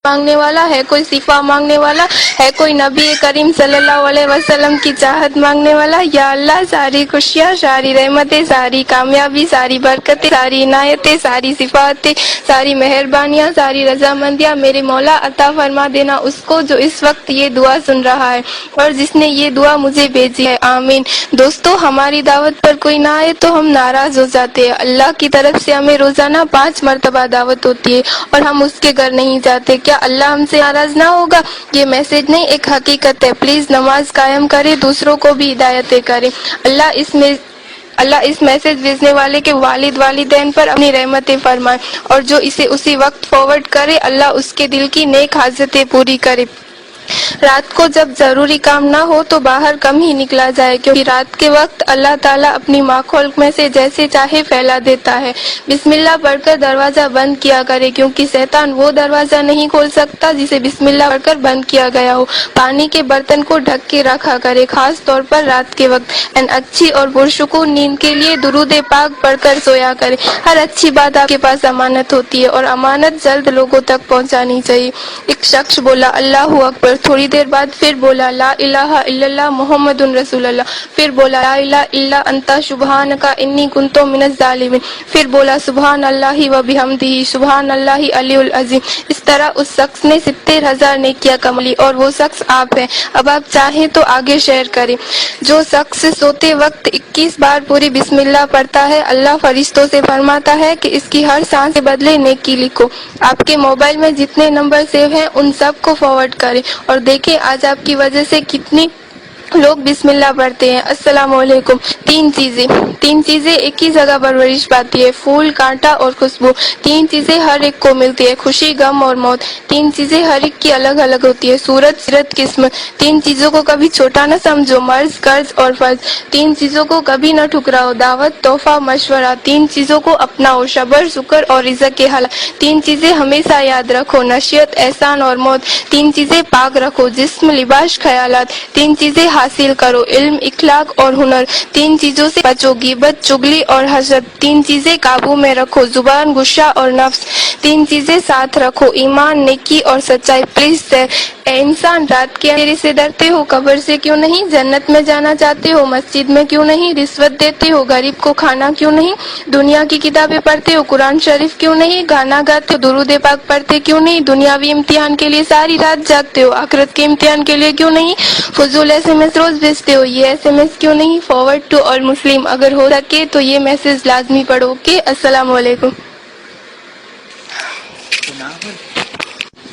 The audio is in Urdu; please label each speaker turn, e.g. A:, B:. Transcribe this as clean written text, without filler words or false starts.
A: مانگنے والا ہے، کوئی شفا مانگنے والا ہے، کوئی نبی کریم صلی اللہ علیہ وسلم کی چاہت مانگنے والا. یا اللہ ساری خوشیاں، ساری رحمتیں، ساری کامیابی، ساری برکتیں، ساری عنایتیں، ساری صفاتیں، ساری مہربانیاں، ساری رضامندیاں میرے مولا عطا فرما دینا اس کو جو اس وقت یہ دعا سن رہا ہے اور جس نے یہ دعا مجھے بھیجی ہے. آمین. دوستو ہماری دعوت پر کوئی نہ آئے تو ہم ناراض ہو جاتے ہیں. اللہ کی طرف سے ہمیں روزانہ 5 مرتبہ دعوت ہوتی ہے اور ہم اس کے گھر نہیں جاتے. کیا اللہ ہم سے ناراض نہ ہوگا؟ یہ میسج نہیں، ایک حقیقت ہے. پلیز نماز قائم کرے، دوسروں کو بھی ہدایتیں کرے. اللہ اس میسج بھیجنے والے کے والد والدین پر اپنی رحمتیں فرمائے اور جو اسے اسی وقت فارورڈ کرے اللہ اس کے دل کی نیک حاجتیں پوری کرے. رات کو جب ضروری کام نہ ہو تو باہر کم ہی نکلا جائے، کیونکہ رات کے وقت اللہ تعالیٰ اپنی مخلوق میں سے جیسے چاہے پھیلا دیتا ہے. بسم اللہ پڑھ کر دروازہ بند کیا کرے، کیونکہ شیطان وہ دروازہ نہیں کھول سکتا جسے بسم اللہ پڑھ کر بند کیا گیا ہو. پانی کے برتن کو ڈھک کے رکھا کرے، خاص طور پر رات کے وقت. اچھی اور پرسکون نیند کے لیے درود پاک پڑھ کر سویا کرے. ہر اچھی بات آپ کے پاس امانت ہوتی ہے اور امانت جلد لوگوں تک پہنچانی چاہیے. ایک شخص بولا اللہ اکبر، تھوڑی دیر بعد پھر بولا لا الہ الا اللہ محمد رسول اللہ، پھر بولا لا الہ الا انت سبحانک انی کنت من الظالمین، پھر بولا سبحان اللہ و بحمدہ سبحان اللہ العلی العظیم. اس طرح اس شخص نے 70,000 نیکیاں کمالی اور وہ شخص آپ ہیں. اب آپ چاہیں تو آگے شیئر کریں. جو شخص سوتے وقت 21 بار پوری بسم اللہ پڑھتا ہے، اللہ فرشتوں سے فرماتا ہے کہ اس کی ہر سانس کے بدلے نیکی لکھو. آپ کے موبائل میں جتنے نمبر سیو ہیں ان سب کو فارورڈ کریں اور دیکھیں آج آپ کی وجہ سے کتنی لوگ بسم اللہ پڑھتے ہیں. السلام علیکم. تین چیزیں ایک ہی جگہ پرورش پاتی ہے، پھول، کانٹا اور خوشبو. 3 چیزیں ہر ایک کو ملتی ہے، خوشی، غم اور موت. 3 چیزیں ہر ایک کی الگ الگ ہوتی ہے، صورت، سیرت، قسمت. 3 چیزوں کو کبھی چھوٹا نہ سمجھو، مرض، قرض اور فرض. 3 چیزوں کو کبھی نہ ٹھکراؤ، دعوت، تحفہ، مشورہ. 3 چیزوں کو اپناؤ، صبر، شکر اور رزق کے حالات. 3 چیزیں ہمیشہ یاد رکھو، نشیت، احسان اور موت. 3 چیزیں پاک رکھو، جسم، لباس، خیالات. 3 چیزیں حاصل کرو، علم، اخلاق اور ہنر. 3 چیزوں سے بچو، غیبت، چغلی اور حسد. 3 چیزیں قابو میں رکھو، زبان، غصہ اور نفس. 3 چیزیں ساتھ رکھو، ایمان، نیکی اور سچائی. پلیز اے انسان، رات کے اندھیرے سے ڈرتے ہو، قبر سے کیوں نہیں؟ جنت میں جانا چاہتے ہو، مسجد میں کیوں نہیں؟ رشوت دیتے ہو، غریب کو کھانا کیوں نہیں؟ دنیا کی کتابیں پڑھتے ہو، قرآن شریف کیوں نہیں؟ گانا گاتے ہو، درود پاک پڑھتے کیوں نہیں؟ دنیاوی امتحان کے لیے ساری رات جاگتے ہو، آخرت کے امتحان کے لیے کیوں نہیں؟ فضول SMS روز بھیجتے ہو، یہ SMS کیوں نہیں؟ فارورڈ ٹو آل مسلم. اگر ہو سکے تو یہ میسج لازمی پڑھو. کہ السلام علیکم.